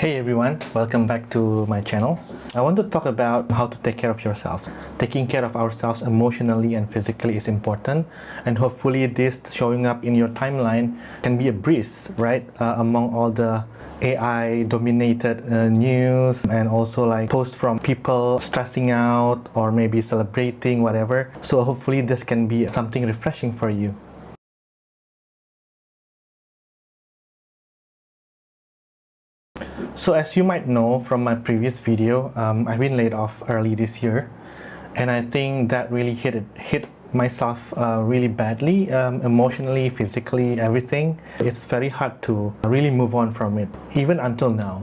Hey everyone, welcome back to my channel. I want to talk about how to take care of yourself. Taking care of ourselves emotionally and physically is important, and hopefully this showing up in your timeline can be a breeze, right? Among all the AI dominated news and also like posts from people stressing out or maybe celebrating, whatever. So hopefully this can be something refreshing for you. So as you might know from my previous video, I've been laid off early this year, and I think that really hit myself really badly, emotionally, physically, everything. It's very hard to really move on from it, even until now.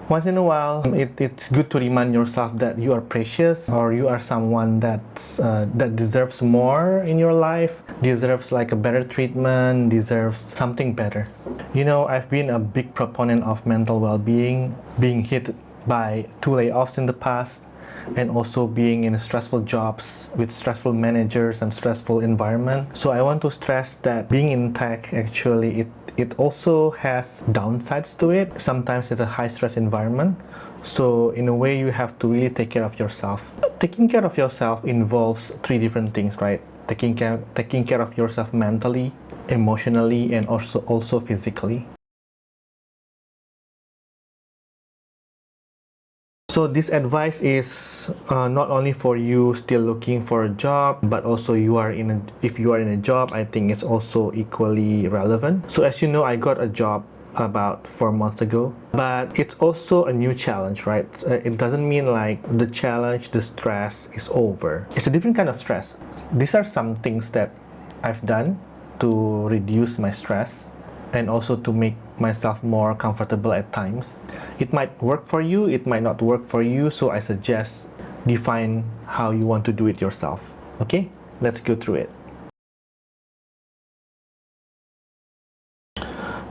Once in a while, it's good to remind yourself that you are precious, or you are someone that deserves more in your life, deserves like a better treatment, deserves something better. You know, I've been a big proponent of mental well-being, being hit by 2 layoffs in the past, and also being in stressful jobs with stressful managers and stressful environment. So I want to stress that being in tech, actually it also has downsides to it. Sometimes it's a high stress environment, so in a way you have to really take care of yourself. Taking care of yourself involves 3 different things, right? Taking care of yourself mentally, emotionally, and also physically. So this advice is not only for you still looking for a job, but also if you are in a job, I think it's also equally relevant. So as you know, I got a job about 4 months ago, but it's also a new challenge, right? It doesn't mean like the challenge, the stress is over. It's a different kind of stress. These are some things that I've done to reduce my stress and also to make myself more comfortable at times. It might work for you, it might not work for you, so I suggest define how you want to do it yourself. Okay, let's go through it.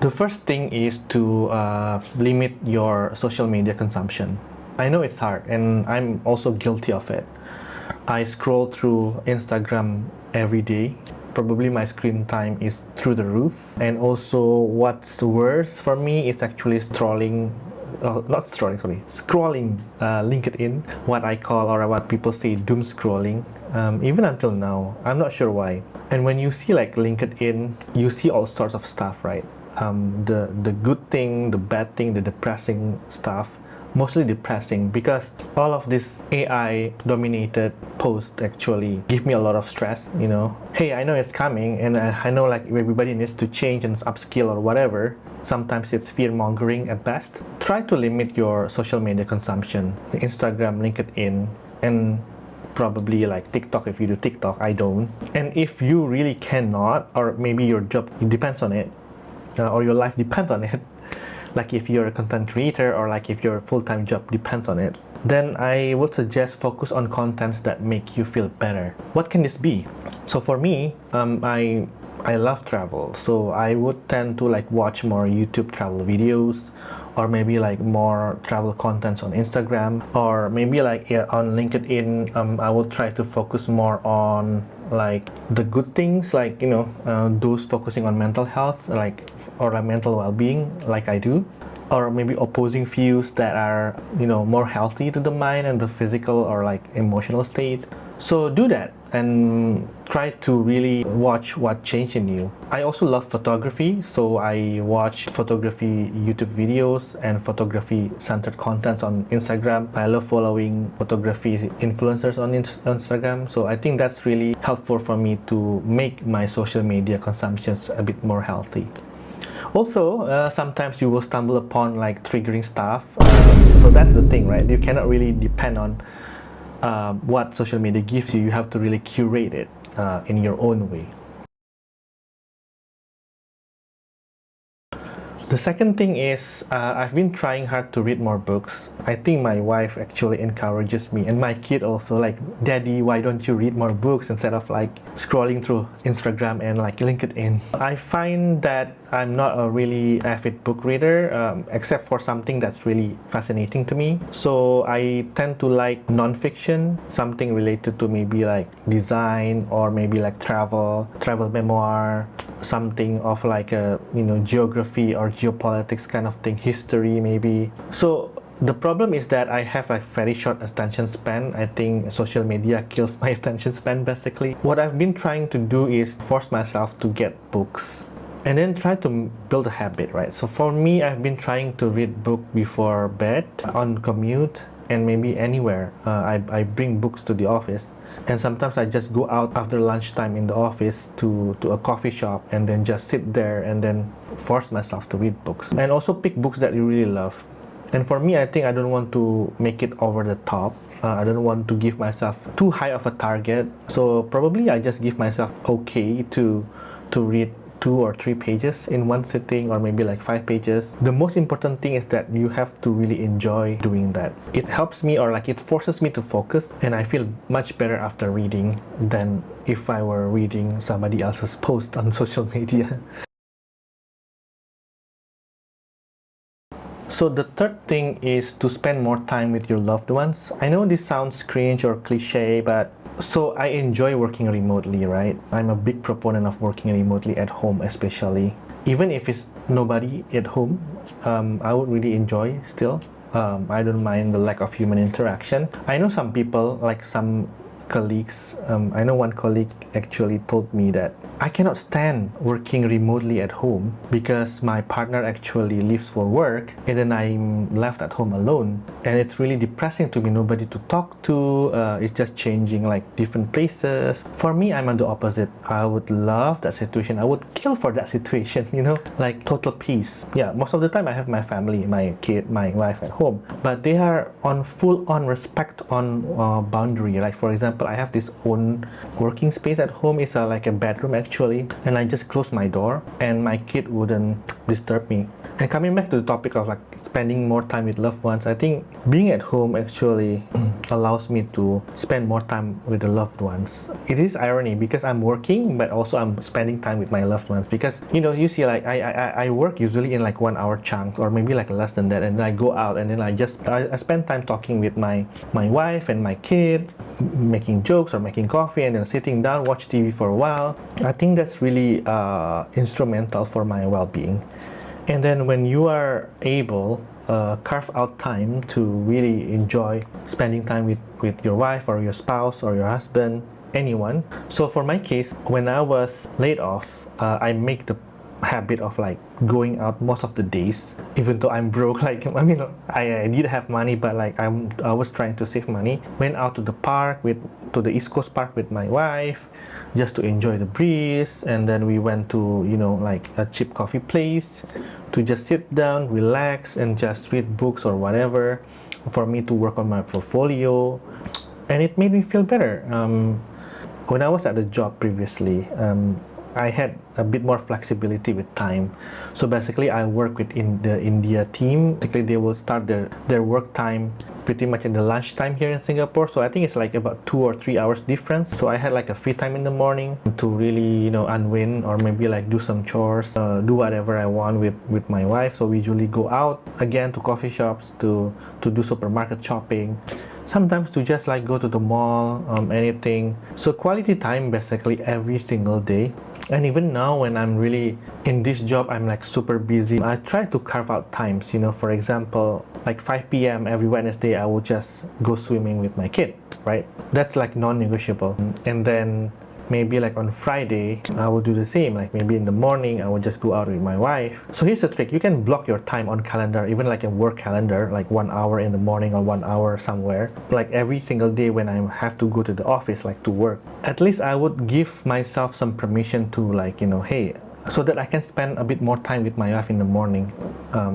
The first thing is to limit your social media consumption. I know it's hard, and I'm also guilty of it. I scroll through Instagram every day. Probably my screen time is through the roof. And also what's worse for me is actually scrolling LinkedIn, what I call, or what people say, doom scrolling. Even until now, I'm not sure why. And when you see like LinkedIn, you see all sorts of stuff, right? The good thing, the bad thing, the depressing stuff. Mostly depressing, because all of this AI dominated posts actually give me a lot of stress, you know. Hey, I know it's coming, and I know like everybody needs to change and upskill or whatever. Sometimes it's fear-mongering at best. Try to limit your social media consumption. Instagram, LinkedIn, and probably like TikTok if you do TikTok. I don't. And if you really cannot, or maybe your job depends on it, or your life depends on it, like if you're a content creator, or like if your full-time job depends on it, then I would suggest focus on contents that make you feel better. What can this be? So for me, I love travel, so I would tend to like watch more YouTube travel videos, or maybe like more travel contents on Instagram, or maybe like on LinkedIn. I will try to focus more on like the good things, like, you know, those focusing on mental health, like, or like mental well-being, like I do, or maybe opposing views that are, you know, more healthy to the mind and the physical or like emotional state. So do that and try to really watch what changed in you. I also love photography, so I watch photography YouTube videos and photography centered contents on Instagram. I love following photography influencers on Instagram, so I think that's really helpful for me to make my social media consumptions a bit more healthy. Also, sometimes you will stumble upon like triggering stuff, so that's the thing, right? You cannot really depend on what social media gives you. You have to really curate it in your own way. The second thing is I've been trying hard to read more books. I think my wife actually encourages me, and my kid also, like, Daddy, why don't you read more books instead of like scrolling through Instagram and like LinkedIn? I find that I'm not a really avid book reader, except for something that's really fascinating to me. So I tend to like non-fiction, something related to maybe like design or maybe like travel memoir, something of like a geography or geopolitics kind of thing, history maybe. So the problem is that I have a very short attention span. I think social media kills my attention span basically. What I've been trying to do is force myself to get books and then try to build a habit, right? So for me, I've been trying to read book before bed, on commute, and maybe anywhere. I bring books to the office, and sometimes I just go out after lunchtime in the office to a coffee shop and then just sit there and then force myself to read books. And also pick books that you really love. And for me, I think I don't want to make it over the top. I don't want to give myself too high of a target. So probably I just give myself okay to read 2 or 3 pages in one sitting, or maybe like 5 pages. The most important thing is that you have to really enjoy doing that. It helps me, or like it forces me to focus, and I feel much better after reading than if I were reading somebody else's post on social media. So the third thing is to spend more time with your loved ones. I know this sounds cringe or cliche, but so I enjoy working remotely, right? I'm a big proponent of working remotely at home, especially. Even if it's nobody at home, I would really enjoy still. I don't mind the lack of human interaction. I know some people, like some colleagues, I know one colleague actually told me that I cannot stand working remotely at home because my partner actually leaves for work and then I'm left at home alone, and it's really depressing to me, nobody to talk to. It's just changing like different places. For me, I'm on the opposite. I would love that situation. I would kill for that situation, like total peace. Yeah, most of the time I have my family, my kid, my wife at home, but they are on full-on respect on boundary. Like for example, I have this own working space at home. It's like a bedroom actually, and I just close my door and my kid wouldn't disturb me. And coming back to the topic of like spending more time with loved ones, I think being at home actually allows me to spend more time with the loved ones. It is irony because I'm working, but also I'm spending time with my loved ones, because you see, like I work usually in like 1 hour chunks or maybe like less than that, and then I go out and then I spend time talking with my wife and my kid, making jokes or making coffee, and then sitting down, watch TV for a while. I think that's really instrumental for my well-being. And then when you are able carve out time to really enjoy spending time with your wife or your spouse or your husband, anyone. So for my case, when I was laid off, I make the habit of like going out most of the days, even though I'm broke. Like I did have money, but like I was trying to save money. Went out to the park to the East Coast Park with my wife, just to enjoy the breeze. And then we went to like a cheap coffee place to just sit down, relax, and just read books or whatever, for me to work on my portfolio. And it made me feel better. When I was at the job previously, I had a bit more flexibility with time. So basically I work within the India team. Basically they will start their work time pretty much in the lunchtime here in Singapore. So I think it's like about 2 or 3 hours difference. So I had like a free time in the morning to really unwind, or maybe like do some chores, do whatever I want with my wife. So we usually go out again to coffee shops, to do supermarket shopping, sometimes to just like go to the mall, anything. So quality time basically every single day. And even now when I'm really in this job, I'm like super busy, I try to carve out times. For example, like 5 p.m. every Wednesday I would just go swimming with my kid, right? That's like non-negotiable. And then maybe like on Friday I will do the same. Like maybe in the morning I will just go out with my wife. So here's the trick: you can block your time on calendar, even like a work calendar, like 1 hour in the morning or 1 hour somewhere, like every single day when I have to go to the office, like to work. At least I would give myself some permission to like hey, so that I can spend a bit more time with my wife in the morning,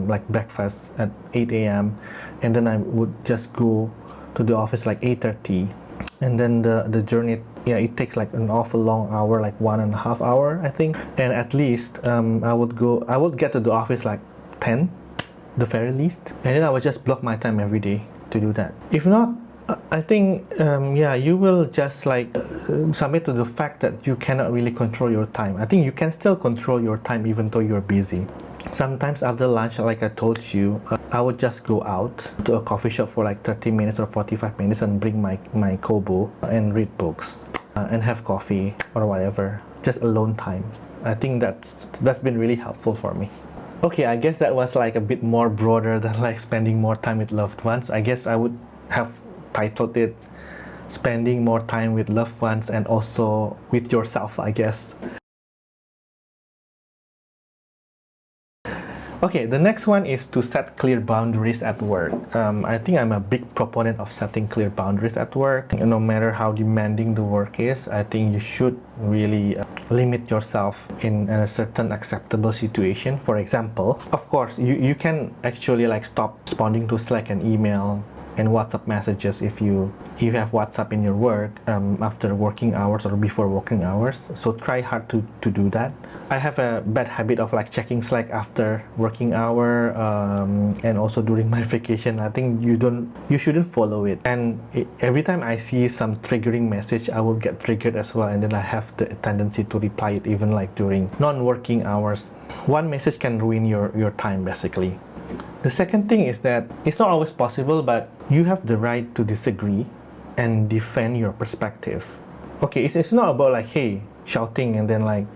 like breakfast at 8 a.m. and then I would just go to the office like 8:30. And then the journey, it takes like an awful long hour, like 1.5 hours I think. And at least I would get to the office like 10, the very least, and then I would just block my time every day to do that. If not, I think, yeah, you will just like submit to the fact that you cannot really control your time. I think you can still control your time even though you're busy. Sometimes after lunch, like I told you, I would just go out to a coffee shop for like 30 minutes or 45 minutes and bring my kobo and read books and have coffee or whatever. Just alone time. I think that's been really helpful for me. Okay, I guess that was like a bit more broader than like spending more time with loved ones. I guess I would have titled it spending more time with loved ones and also with yourself, I guess. Okay, the next one is to set clear boundaries at work. I think I'm a big proponent of setting clear boundaries at work. No matter how demanding the work is, I think you should really limit yourself in a certain acceptable situation. For example, of course, you can actually like stop responding to Slack and email and WhatsApp messages if you have WhatsApp in your work after working hours or before working hours. So try hard to do that. I have a bad habit of like checking Slack after working hour and also during my vacation. I think you shouldn't follow it. And every time I see some triggering message, I will get triggered as well, and then I have the tendency to reply it even like during non-working hours. One message can ruin your time basically. The second thing is that it's not always possible, but you have the right to disagree and defend your perspective. Okay, it's not about like, hey, shouting and then like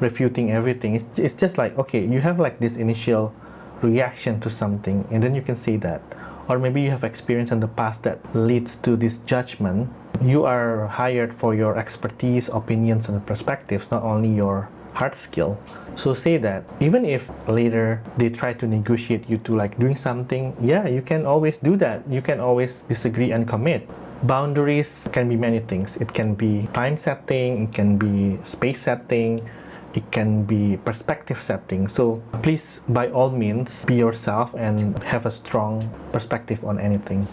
refuting everything. It's just like, okay, you have like this initial reaction to something and then you can say that. Or maybe you have experience in the past that leads to this judgment. You are hired for your expertise, opinions, and perspectives, not only your hard skill. So say that even if later they try to negotiate you to like doing something, yeah, you can always do that. You can always disagree and commit. Boundaries can be many things. It can be time setting, it can be space setting, it can be perspective setting. So please, by all means, be yourself and have a strong perspective on anything.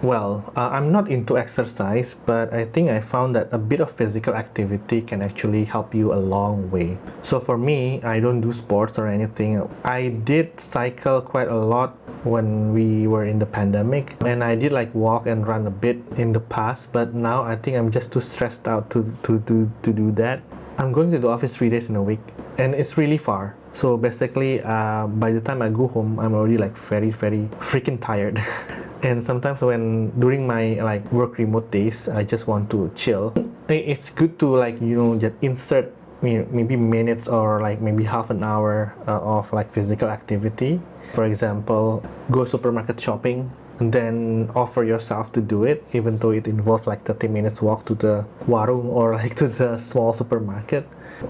Well, I'm not into exercise, but I think I found that a bit of physical activity can actually help you a long way. So for me, I don't do sports or anything. I did cycle quite a lot when we were in the pandemic, and I did like walk and run a bit in the past, but now I think I'm just too stressed out to do that. I'm going to the office 3 days in a week, and it's really far. So basically, by the time I go home, I'm already like very freaking tired. And sometimes when during my like work remote days, I just want to chill. It's good to like just insert maybe minutes or like maybe half an hour of like physical activity. For example, go supermarket shopping and then offer yourself to do it, even though it involves like 30 minutes walk to the warung or like to the small supermarket.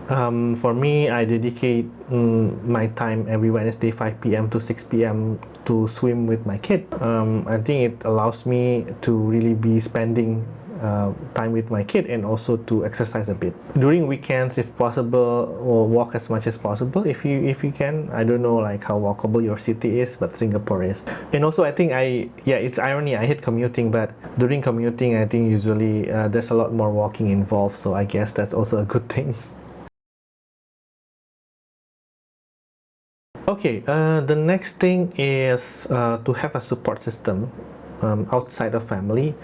For me, I dedicate my time every Wednesday 5 p.m. to 6 p.m. to swim with my kid. I think it allows me to really be spending time with my kid and also to exercise a bit during weekends if possible, or walk as much as possible if you can. I don't know like how walkable your city is, but Singapore is. And also I think it's irony, I hate commuting, but during commuting I think usually there's a lot more walking involved, so I guess that's also a good thing. Okay, the next thing is to have a support system outside of family.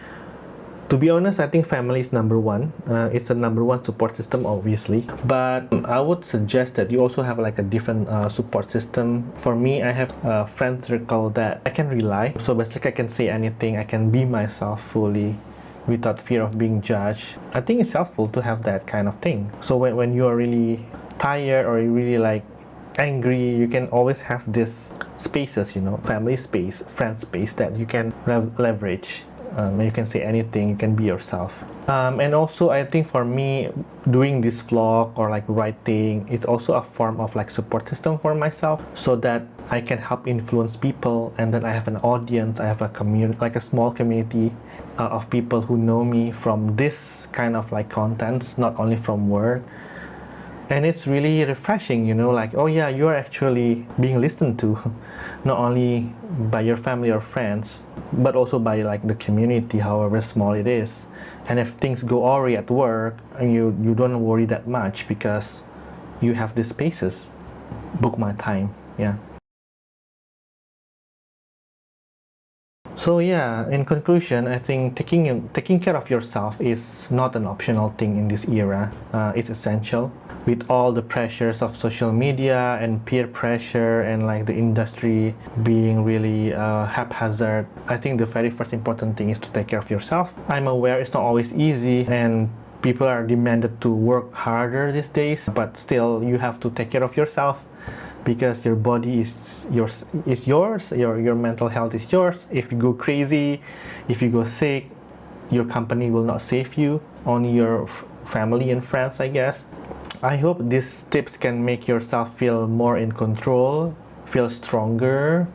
To be honest, I think family is number one. It's a number one support system, obviously. But I would suggest that you also have like a different support system. For me, I have a friend circle that I can rely. So basically, I can say anything. I can be myself fully without fear of being judged. I think it's helpful to have that kind of thing. So when you are really tired or you really like angry, you can always have this spaces, family space, friend space that you can leverage. You can say anything, you can be yourself. And also I think for me, doing this vlog or like writing, it's also a form of like support system for myself, so that I can help influence people, and then I have an audience, I have a community, like a small community of people who know me from this kind of like contents, not only from work. And it's really refreshing, like, oh yeah, you are actually being listened to, not only by your family or friends, but also by like the community, however small it is. And if things go awry at work, you don't worry that much because you have these spaces. Book my time, yeah. So yeah, in conclusion, I think taking care of yourself is not an optional thing in this era. It's essential. With all the pressures of social media and peer pressure and like the industry being really haphazard, I think the very first important thing is to take care of yourself. I'm aware it's not always easy and people are demanded to work harder these days, but still you have to take care of yourself because your body is yours, your mental health is yours. If you go crazy, if you go sick, your company will not save you, only your family and friends, I guess. I hope these tips can make yourself feel more in control, feel stronger,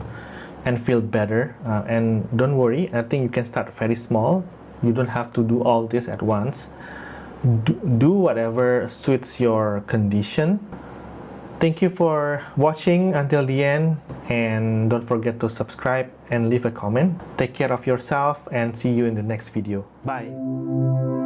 and feel better. And don't worry, I think you can start very small. You don't have to do all this at once. Do whatever suits your condition. Thank you for watching until the end, and don't forget to subscribe and leave a comment. Take care of yourself and see you in the next video. Bye.